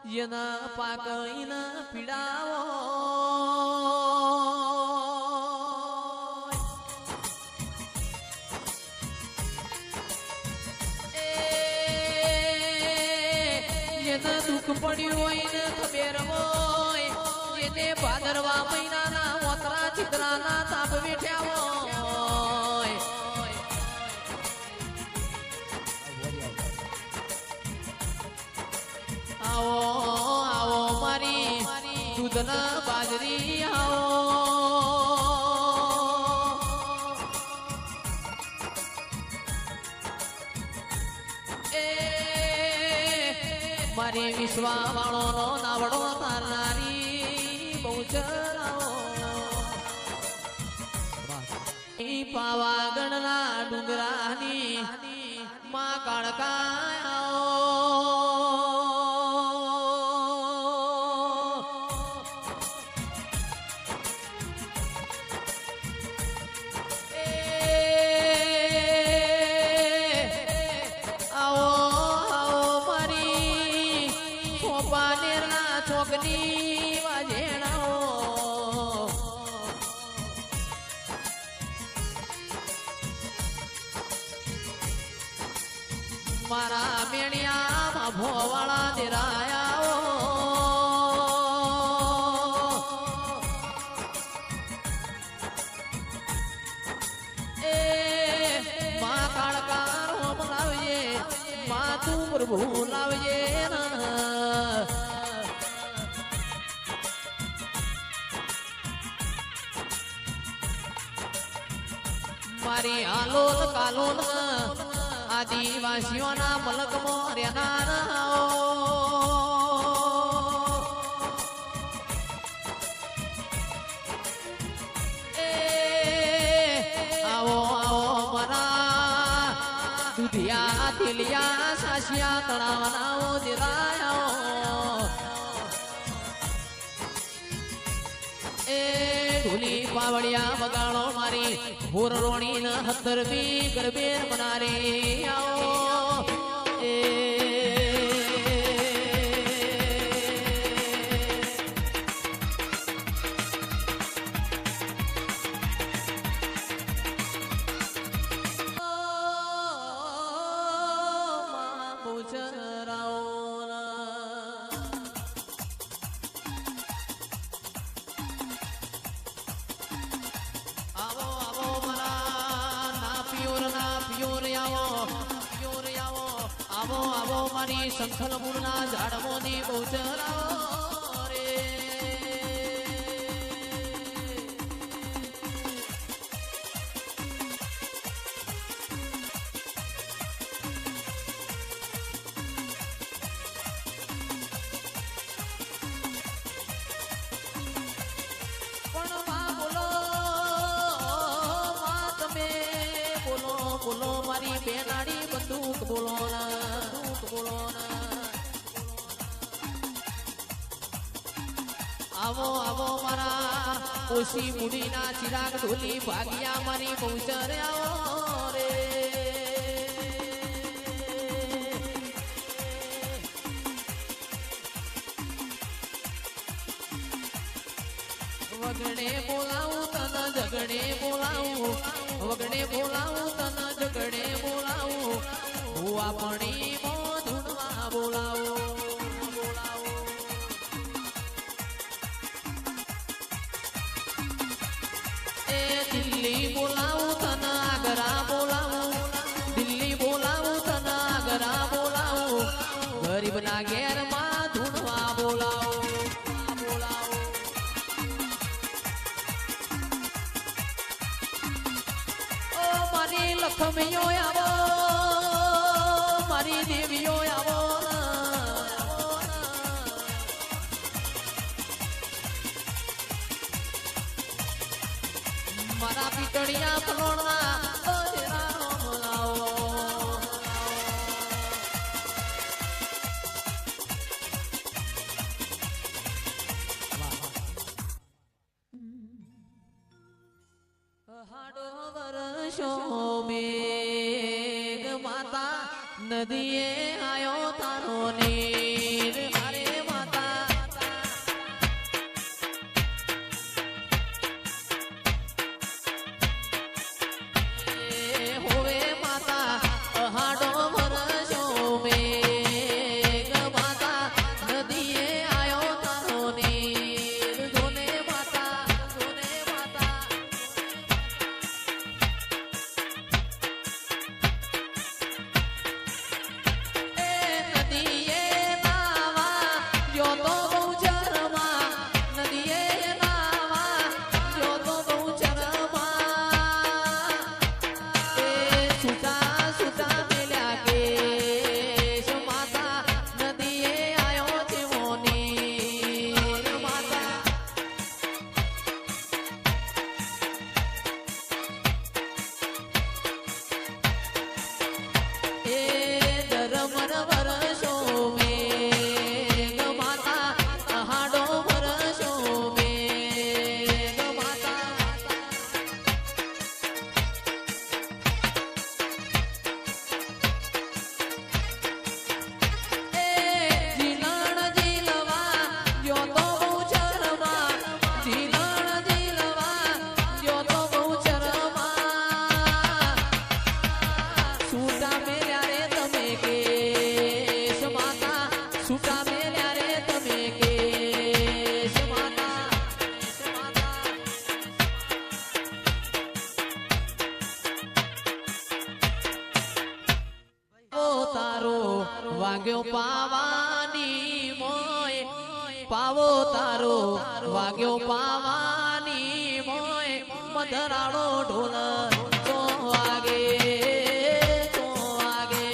એના પાકઈના પીડાવો જેને દુઃખ પડ્યું હોય ને ખબર હોય જેને ભાદરવા મહિનાના ઓતરા ચિત્રાના તાપ વેઠ્યા હોય આવો આવો મારી દૂધના બાજરી આવો મારી વિશ્વા વાળો નો નાવડો તારનારી બહુચરાઓ પાવાગઢના ડુંગરાની માં કાળકાઓ ચોકની વાજેણાઓ મારા મેણિયામાં ભોવાળા દેરાયાઓ એ મા કાળકારો બોલાવજે મા તું પ્રભુ લાવજે મારી આલોલ કાલોલ આદિવાસીઓના મલકમાં રહેનારાઓ એ આવો આવો મારા દુધિયા તેલિયા સાસિયા તળાવનાઓ દેરાયાઓ એ ઢોલી પાવડિયા વગાડો મારી હોર રોણી ન હતરવી ગરબેર મનારે આવો એ આવો આવો મારી સંખલપુરના ઝાડવોની બહુચરાઓ રે પણ માં બોલો માં તમે બોલો બોલો મારી બેનાડી બંદૂક બોલો આવો આવો મારા ઓછી મુડીના ચિરાગ ઢોલી ભાગ્યા મારી પહોંચરે આવો રે વગડે બોલાવું તને ઝગડે બોલાવું વગડે બોલાવું તને ઝગડે બોલાવું હું આપણી મોઢુમાં બોલાવું દિલ્હી બોલાવું તને આગરા બોલાવું દિલ્હી બોલાવું તને આગરા બોલાવું ગરીબના ઘેરમાં ધૂણવા બોલાવું ઓ મારી લક્ષ્મીઓ આવો મારી દેવીઓ આવો મારા પીટડિયા પલોણના હાડો વર્ષો મેઘ માતા નદીએ આયો તારો નીર અરે પાવો તારો વાગ્યો પાવાની મોય મધરાળો ઢોલ તો વાગે તો વાગે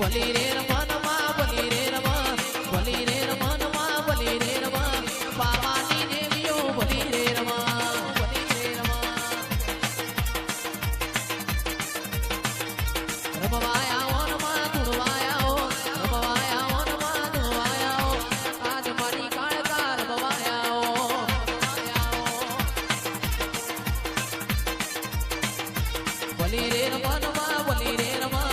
બલી રે રમનમાં બલી રે રમન બલી રે રમનમાં બલી રે રમન પાવાની દેવીઓ બલી રે રમન બલી રે રમન રમવાયા ઓનમાં ધૂણવાયા ઓ રમવાયા ઓનમાં ધૂણવાયા ઓ આજ મારી કાળકા રમવાયા ઓ બલી રે રમનમાં બલી રે રમન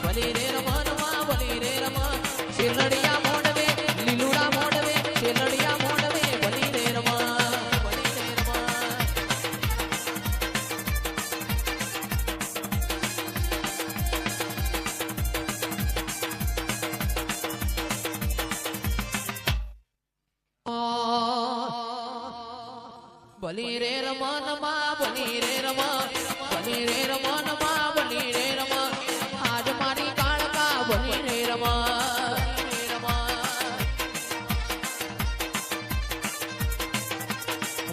બલી રે રમન શેલડિયા મોડવે લીલુડા મોડવે શેલડિયા મોડવે બલી રે રમા બલી રે રમા બલી રે રમન માં બલી રે રમા બલી રે રમન માં બલી રે રમા આજ મારી કાળકા બલી રે રમા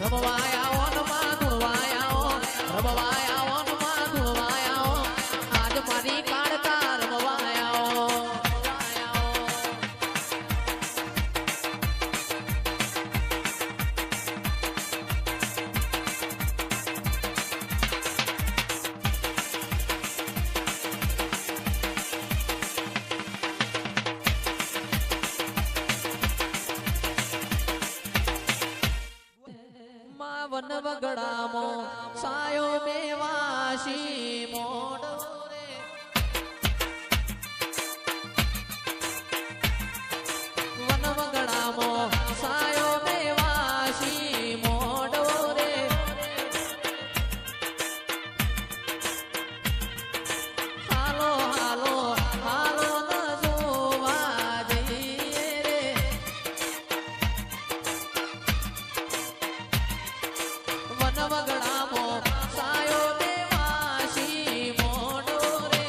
રમવાયા ઓનમાં ધૂણવાયા ઓ રમવાયા ઓનમાં ધૂણવાયા ઓ આજ મારી કાળકા રમવાયા ઓ વન વગડામો સાયો મેવાસી મોડો રે વન વગડામો સાયો મેવાસી મોડો રે હાલો હાલો હાલો ન જોવા જઈએ રે વન વગડામો સાયો દેવાસી મોડો રે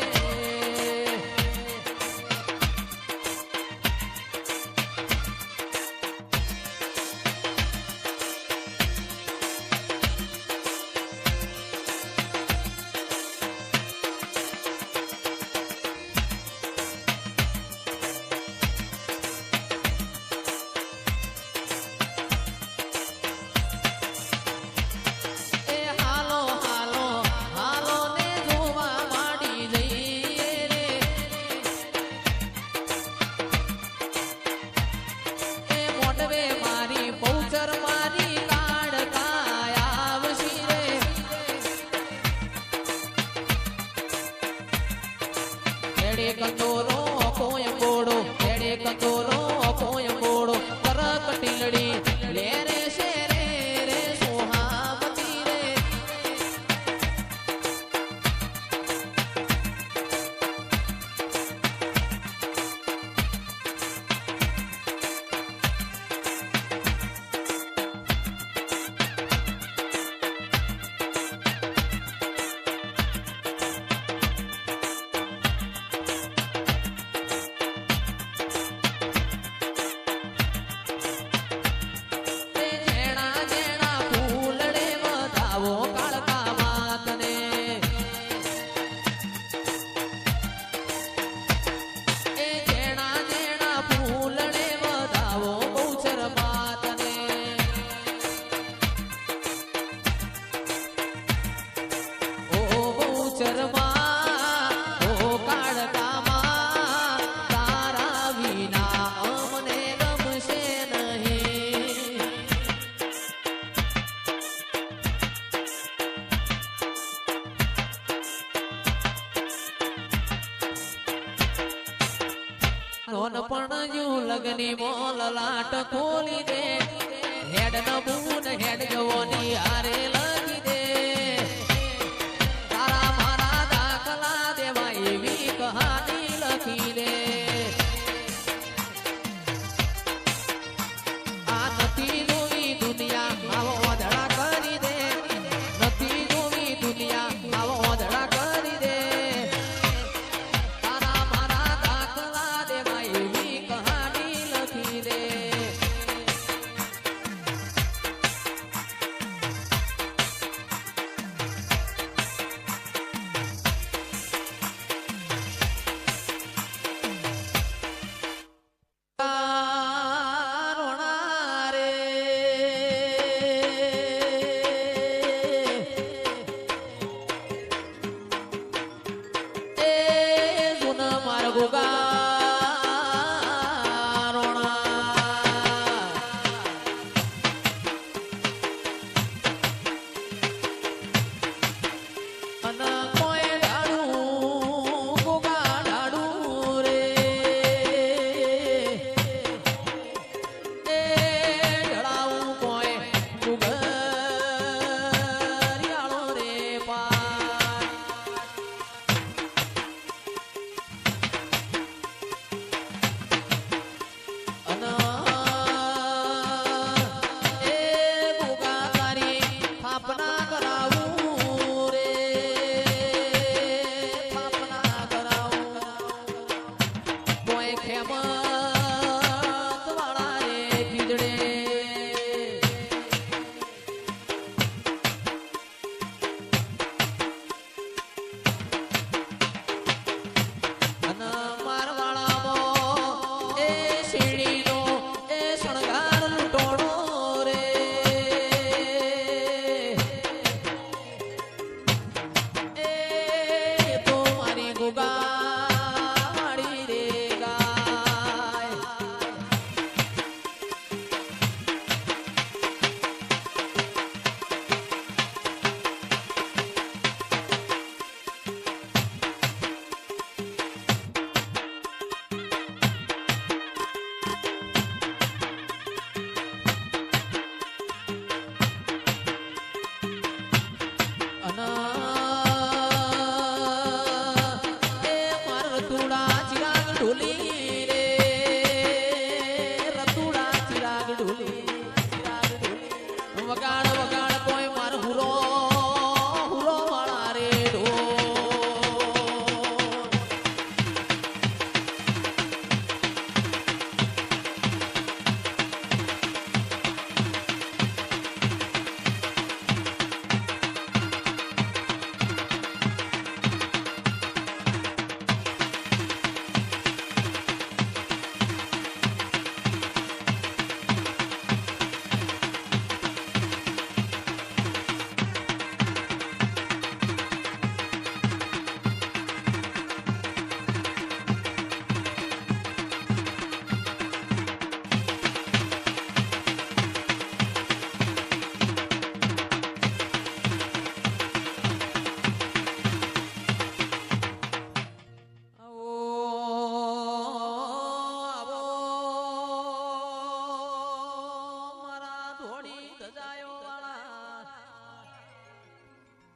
કંદોરો કોયંબોડો એડે કંદોરો કોયંબોડો કર કટીલડી લે રે શેરે રે સોહામતી રે પગની મોલ લાટ ખોલી દે હેડ નબૂન હેડ જવાની હારે લખી દે તારા મારા દાખલા દેવા એવી કહાની લખી દે આ નથી જોવી દુનિયા આવો ઓધડા કરી દે નથી જોવી દુનિયા આવો ઓધડા કરી દે તારા મારા દાખલા દેવા એવી કહાની લખી દે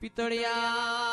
પિતળિયા